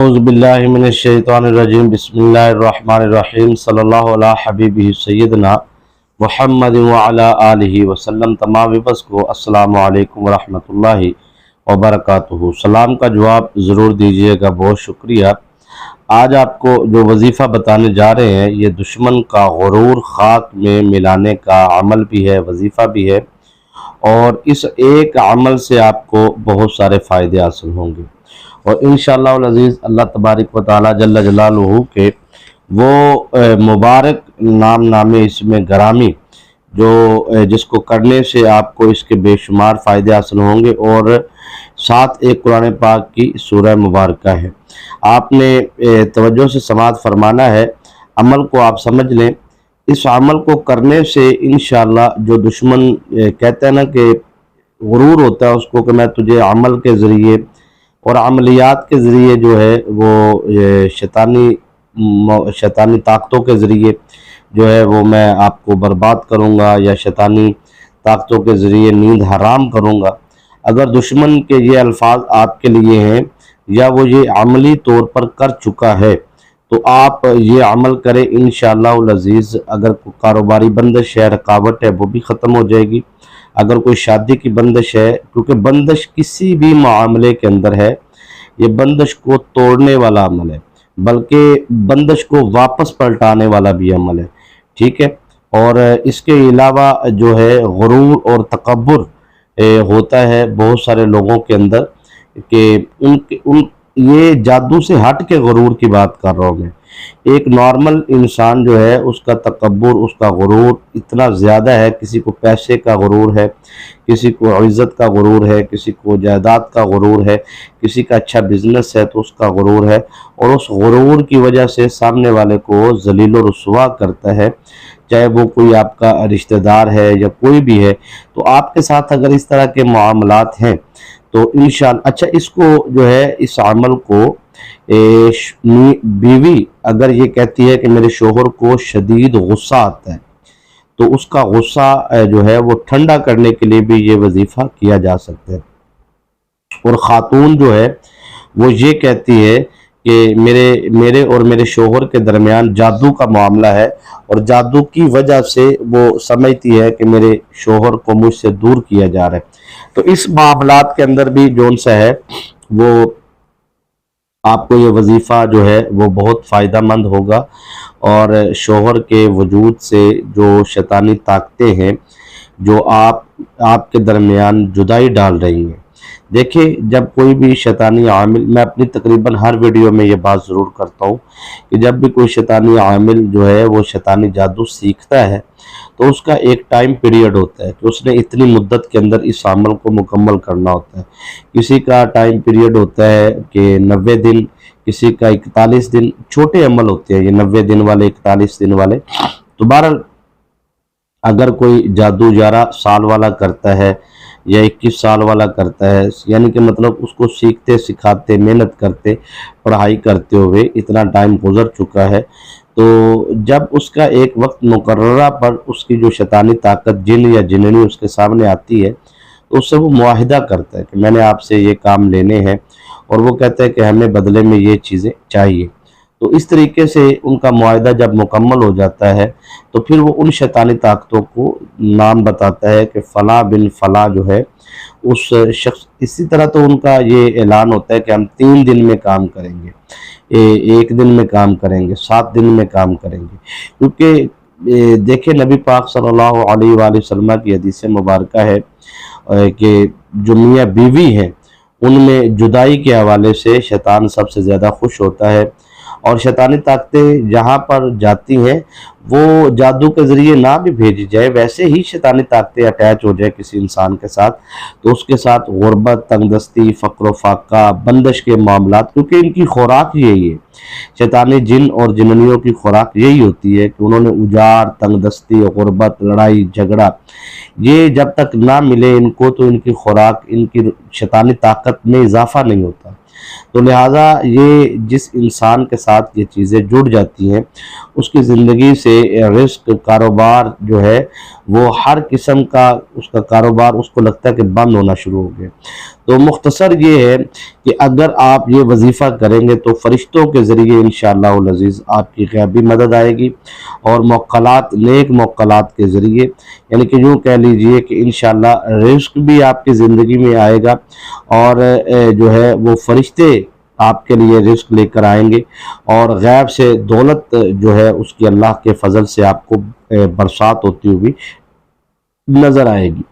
اعوذ باللہ من الشیطان الرجیم بسم اللہ الرحمن الرحیم صلی اللہ علیہ حبیبہ سیدنا محمد وعلی آلہ وسلم۔ تمام ویورز کو السلام علیکم ورحمۃ اللہ وبرکاتہ۔ سلام کا جواب ضرور دیجیے گا، بہت شکریہ۔ آج آپ کو جو وظیفہ بتانے جا رہے ہیں یہ دشمن کا غرور خاک میں ملانے کا عمل بھی ہے، وظیفہ بھی ہے، اور اس ایک عمل سے آپ کو بہت سارے فائدے حاصل ہوں گے، اور انشاءاللہ العزیز اللہ تبارک و تعالی جل جلالہ کے وہ مبارک نام نامی اس میں گرامی جو جس کو کرنے سے آپ کو اس کے بے شمار فائدے حاصل ہوں گے، اور ساتھ ایک قرآن پاک کی سورہ مبارکہ ہے۔ آپ نے توجہ سے سماعت فرمانا ہے، عمل کو آپ سمجھ لیں۔ اس عمل کو کرنے سے انشاءاللہ جو دشمن کہتے ہیں نا کہ غرور ہوتا ہے اس کو کہ میں تجھے عمل کے ذریعے اور عملیات کے ذریعے جو ہے وہ شیطانی طاقتوں کے ذریعے جو ہے وہ میں آپ کو برباد کروں گا، یا شیطانی طاقتوں کے ذریعے نیند حرام کروں گا۔ اگر دشمن کے یہ الفاظ آپ کے لیے ہیں یا وہ یہ عملی طور پر کر چکا ہے تو آپ یہ عمل کریں انشاءاللہ العزیز۔ اگر کوئی کاروباری بندش ہے، رکاوٹ ہے، وہ بھی ختم ہو جائے گی۔ اگر کوئی شادی کی بندش ہے، کیونکہ بندش کسی بھی معاملے کے اندر ہے، یہ بندش کو توڑنے والا عمل ہے، بلکہ بندش کو واپس پلٹانے والا بھی عمل ہے، ٹھیک ہے۔ اور اس کے علاوہ جو ہے غرور اور تکبر ہوتا ہے بہت سارے لوگوں کے اندر، کہ یہ جادو سے ہٹ کے غرور کی بات کر رہا ہوں میں۔ ایک نارمل انسان جو ہے اس کا تکبر، اس کا غرور اتنا زیادہ ہے، کسی کو پیسے کا غرور ہے، کسی کو عزت کا غرور ہے، کسی کو جائیداد کا غرور ہے، کسی کا اچھا بزنس ہے تو اس کا غرور ہے، اور اس غرور کی وجہ سے سامنے والے کو ذلیل و رسوا کرتا ہے، چاہے وہ کوئی آپ کا رشتہ دار ہے یا کوئی بھی ہے۔ تو آپ کے ساتھ اگر اس طرح کے معاملات ہیں تو انشاءاللہ اچھا اس کو جو ہے اس عمل کو بیوی اگر یہ کہتی ہے کہ میرے شوہر کو شدید غصہ آتا ہے تو اس کا غصہ جو ہے وہ ٹھنڈا کرنے کے لیے بھی یہ وظیفہ کیا جا سکتا ہے۔ اور خاتون جو ہے وہ یہ کہتی ہے کہ میرے اور میرے شوہر کے درمیان جادو کا معاملہ ہے، اور جادو کی وجہ سے وہ سمجھتی ہے کہ میرے شوہر کو مجھ سے دور کیا جا رہا ہے۔ تو اس معاملات کے اندر بھی جون سا ہے وہ آپ کو یہ وظیفہ جو ہے وہ بہت فائدہ مند ہوگا، اور شوہر کے وجود سے جو شیطانی طاقتیں ہیں جو آپ کے درمیان جدائی ڈال رہی ہیں۔ دیکھیں جب کوئی بھی شیطانی عامل، میں اپنی تقریباً ہر ویڈیو میں یہ بات ضرور کرتا ہوں کہ جب بھی کوئی شیطانی عامل جو ہے وہ شیطانی جادو سیکھتا ہے تو اس کا ایک ٹائم پیریڈ ہوتا ہے کہ اس نے اتنی مدت کے اندر اس عمل کو مکمل کرنا ہوتا ہے۔ کسی کا ٹائم پیریڈ ہوتا ہے کہ 90 دن، کسی کا 41 دن، چھوٹے عمل ہوتے ہیں یہ 90 دن والے، 41 دن والے۔ تو بہرحال اگر کوئی جادو 11 سال والا کرتا ہے یا 21 سال والا کرتا ہے، یعنی کہ مطلب اس کو سیکھتے سکھاتے محنت کرتے پڑھائی کرتے ہوئے اتنا ٹائم گزر چکا ہے، تو جب اس کا ایک وقت مقررہ پر اس کی جو شیطانی طاقت جن یا جننی اس کے سامنے آتی ہے تو اس سے وہ معاہدہ کرتا ہے کہ میں نے آپ سے یہ کام لینے ہیں، اور وہ کہتا ہے کہ ہمیں بدلے میں یہ چیزیں چاہیے۔ تو اس طریقے سے ان کا معاہدہ جب مکمل ہو جاتا ہے تو پھر وہ ان شیطانی طاقتوں کو نام بتاتا ہے کہ فلاں بن فلاں جو ہے اس شخص، اسی طرح تو ان کا یہ اعلان ہوتا ہے کہ ہم 3 دن میں کام کریں گے، 1 دن میں کام کریں گے، 7 دن میں کام کریں گے، کیونکہ دیکھیں نبی پاک صلی اللہ علیہ وآلہ وسلم کی حدیث مبارکہ ہے کہ جو میاں بیوی ہیں ان میں جدائی کے حوالے سے شیطان سب سے زیادہ خوش ہوتا ہے، اور شیطانی طاقتیں جہاں پر جاتی ہیں وہ جادو کے ذریعے نہ بھی بھیجی جائے، ویسے ہی شیطانی طاقتیں اٹیچ ہو جائے کسی انسان کے ساتھ تو اس کے ساتھ غربت، تنگ دستی، فقر و فاقہ، بندش کے معاملات، کیونکہ ان کی خوراک یہی ہے، شیطانی جن اور جننیوں کی خوراک یہی ہوتی ہے کہ انہوں نے اجاڑ، تنگ دستی، غربت، لڑائی جھگڑا، یہ جب تک نہ ملے ان کو تو ان کی خوراک، ان کی شیطانی طاقت میں اضافہ نہیں ہوتا۔ تو لہٰذا یہ جس انسان کے ساتھ یہ چیزیں جڑ جاتی ہیں اس کی زندگی سے رزق کاروبار جو ہے وہ ہر قسم کا اس کا کاروبار اس کو لگتا ہے کہ بند ہونا شروع ہو گیا۔ تو مختصر یہ ہے کہ اگر آپ یہ وظیفہ کریں گے تو فرشتوں کے ذریعے انشاءاللہ العزیز آپ کی غیبی مدد آئے گی، اور موکلات نیک موکلات کے ذریعے، یعنی کہ یوں کہہ لیجئے کہ انشاءاللہ رزق بھی آپ کی زندگی میں آئے گا، اور جو ہے وہ فرشتے آپ کے لیے رزق لے کر آئیں گے، اور غیب سے دولت جو ہے اس کی اللہ کے فضل سے آپ کو برسات ہوتی ہوئی نظر آئے گی۔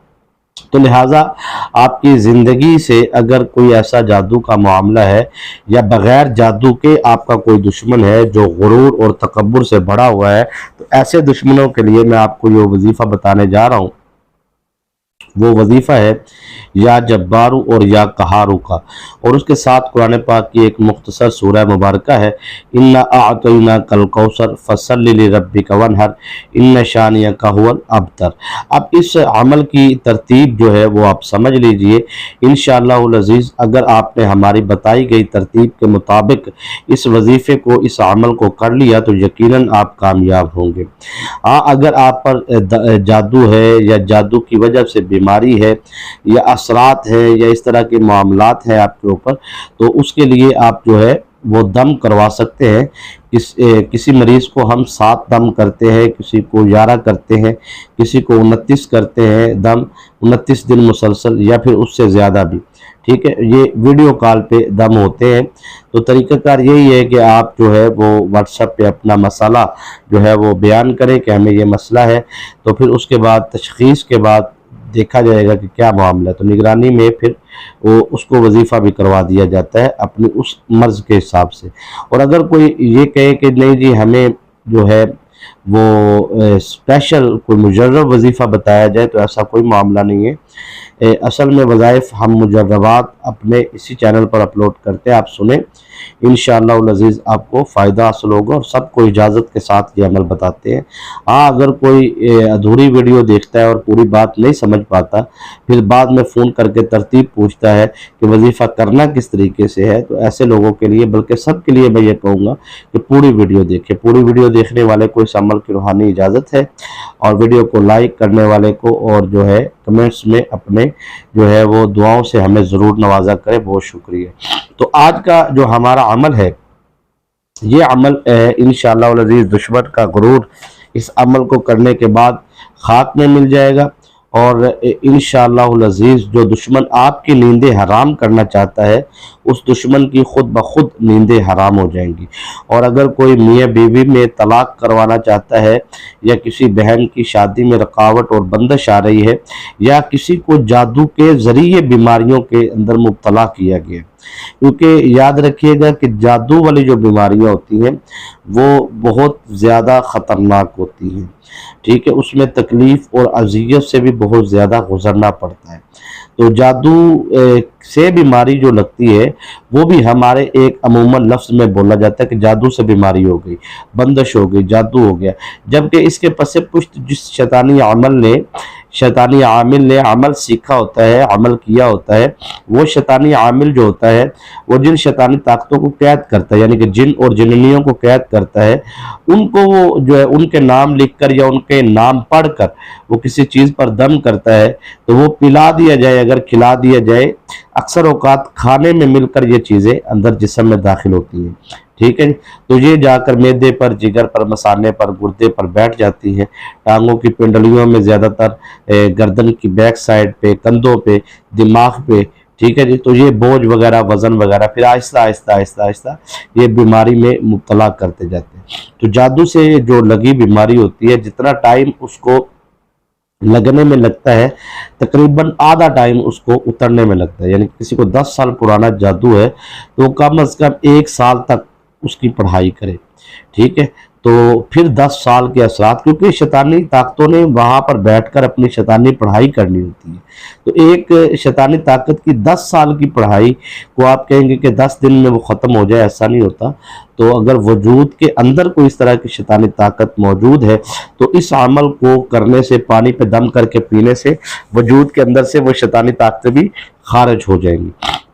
تو لہٰذا آپ کی زندگی سے اگر کوئی ایسا جادو کا معاملہ ہے یا بغیر جادو کے آپ کا کوئی دشمن ہے جو غرور اور تکبر سے بھرا ہوا ہے، تو ایسے دشمنوں کے لیے میں آپ کو یہ وظیفہ بتانے جا رہا ہوں۔ وہ وظیفہ ہے یا جبارو اور یا قہارو کا، اور اس کے ساتھ قرآن پاک کی ایک مختصر سورہ مبارکہ ہے، اِنَّا أَعْطَيْنَاكَ الْكَوْثَرَ فَصَلِّ لِرَبِّكَ وَانْحَرْ إِنَّ شَانِئَكَ هُوَ الْأَبْتَرُ۔ اب اس عمل کی ترتیب جو ہے وہ آپ سمجھ لیجئے انشاءاللہ العزیز۔ اگر آپ نے ہماری بتائی گئی ترتیب کے مطابق اس وظیفے کو، اس عمل کو کر لیا تو یقیناً آپ کامیاب ہوں گے۔ اگر آپ پر جادو ہے یا جادو کی وجہ سے بیماری ہے یا اثرات ہے یا اس طرح کے معاملات ہیں آپ کے اوپر، تو اس کے لیے آپ جو ہے وہ دم کروا سکتے ہیں۔ کسی مریض کو ہم 7 دم کرتے ہیں، کسی کو 11 کرتے ہیں، کسی کو 29 کرتے ہیں دم، 29 دن مسلسل، یا پھر اس سے زیادہ بھی، ٹھیک ہے۔ یہ ویڈیو کال پہ دم ہوتے ہیں۔ تو طریقہ کار یہی ہے کہ آپ جو ہے وہ واٹس ایپ پہ اپنا مسئلہ جو ہے وہ بیان کریں کہ ہمیں یہ مسئلہ ہے، تو پھر اس کے بعد تشخیص کے بعد دیکھا جائے گا کہ کیا معاملہ ہے، تو نگرانی میں پھر وہ اس کو وظیفہ بھی کروا دیا جاتا ہے اپنی اس مرض کے حساب سے۔ اور اگر کوئی یہ کہے کہ نہیں جی ہمیں جو ہے وہ اسپیشل کوئی مجرب وظیفہ بتایا جائے، تو ایسا کوئی معاملہ نہیں ہے۔ اصل میں وظائف ہم مجربات اپنے اسی چینل پر اپلوڈ کرتے ہیں، آپ سنیں انشاءاللہ العزیز، آپ کو فائدہ حاصل ہوگا، اور سب کو اجازت کے ساتھ یہ عمل بتاتے ہیں۔ اگر کوئی ادھوری ویڈیو دیکھتا ہے اور پوری بات نہیں سمجھ پاتا، پھر بعد میں فون کر کے ترتیب پوچھتا ہے کہ وظیفہ کرنا کس طریقے سے ہے، تو ایسے لوگوں کے لیے، بلکہ سب کے لیے میں یہ کہوں گا کہ پوری ویڈیو دیکھیں۔ پوری ویڈیو دیکھنے والے کو اس عمل کی روحانی اجازت ہے، اور ویڈیو کو لائک کرنے والے کو، اور جو ہے کمنٹس میں اپنے جو ہے وہ دعاؤں سے ہمیں ضرور نوازا کرے، بہت شکریہ۔ تو آج کا جو ہمارا عمل ہے، یہ عمل انشاءاللہ العزیز دشمن کا غرور اس عمل کو کرنے کے بعد خاک میں مل جائے گا، اور انشاءاللہ العزیز جو دشمن آپ کی نیندیں حرام کرنا چاہتا ہے، اس دشمن کی خود بخود نیندیں حرام ہو جائیں گی۔ اور اگر کوئی میاں بیوی میں طلاق کروانا چاہتا ہے، یا کسی بہن کی شادی میں رکاوٹ اور بندش آ رہی ہے، یا کسی کو جادو کے ذریعے بیماریوں کے اندر مبتلا کیا گیا، کیونکہ یاد رکھیے گا کہ جادو والی جو بیماریاں ہوتی ہیں وہ بہت زیادہ خطرناک ہوتی ہیں، ٹھیک ہے، اس میں تکلیف اور اذیت سے بھی بہت زیادہ گزرنا پڑتا ہے۔ تو جادو سے بیماری جو لگتی ہے وہ بھی ہمارے ایک عموماً لفظ میں بولا جاتا ہے کہ جادو سے بیماری ہو گئی، بندش ہو گئی، جادو ہو گیا، جبکہ اس کے پس پشت جس شیطانی عامل نے عمل سیکھا ہوتا ہے، عمل کیا ہوتا ہے، وہ شیطانی عامل جو ہوتا ہے وہ جن شیطانی طاقتوں کو قید کرتا ہے، یعنی کہ جن اور جننیوں کو قید کرتا ہے، ان کو وہ جو ہے ان کے نام لکھ کر یا ان کے نام پڑھ کر وہ کسی چیز پر دم کرتا ہے، تو وہ پلا دیا جائے، اگر کھلا دیا جائے، اکثر اوقات کھانے میں مل کر یہ چیزیں اندر جسم میں داخل ہوتی ہیں، ٹھیک ہے۔ تو یہ جا کر معدے پر، جگر پر، مثانے پر، گردے پر بیٹھ جاتی ہیں، ٹانگوں کی پنڈلیوں میں، زیادہ تر گردن کی بیک سائڈ پہ، کندھوں پہ، دماغ پہ، ٹھیک ہے جی۔ تو یہ بوجھ وغیرہ، وزن وغیرہ پھر آہستہ آہستہ آہستہ آہستہ یہ بیماری میں مبتلا کرتے جاتے ہیں۔ تو جادو سے جو لگی بیماری ہوتی ہے، جتنا ٹائم اس کو لگنے میں لگتا ہے، تقریباً آدھا ٹائم اس کو اترنے میں لگتا ہے۔ یعنی کسی کو 10 سال پرانا جادو ہے تو کم از کم 1 سال تک اس کی پڑھائی کرے، ٹھیک ہے۔ تو پھر 10 سال کے اثرات، کیونکہ شیطانی طاقتوں نے وہاں پر بیٹھ کر اپنی شیطانی پڑھائی کرنی ہوتی ہے، تو ایک شیطانی طاقت کی 10 سال کی پڑھائی کو آپ کہیں گے کہ 10 دن میں وہ ختم ہو جائے، ایسا نہیں ہوتا۔ تو اگر وجود کے اندر کوئی اس طرح کی شیطانی طاقت موجود ہے تو اس عمل کو کرنے سے، پانی پہ دم کر کے پینے سے، وجود کے اندر سے وہ شیطانی طاقتیں بھی خارج ہو جائیں گی۔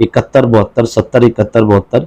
71 72 70 71 72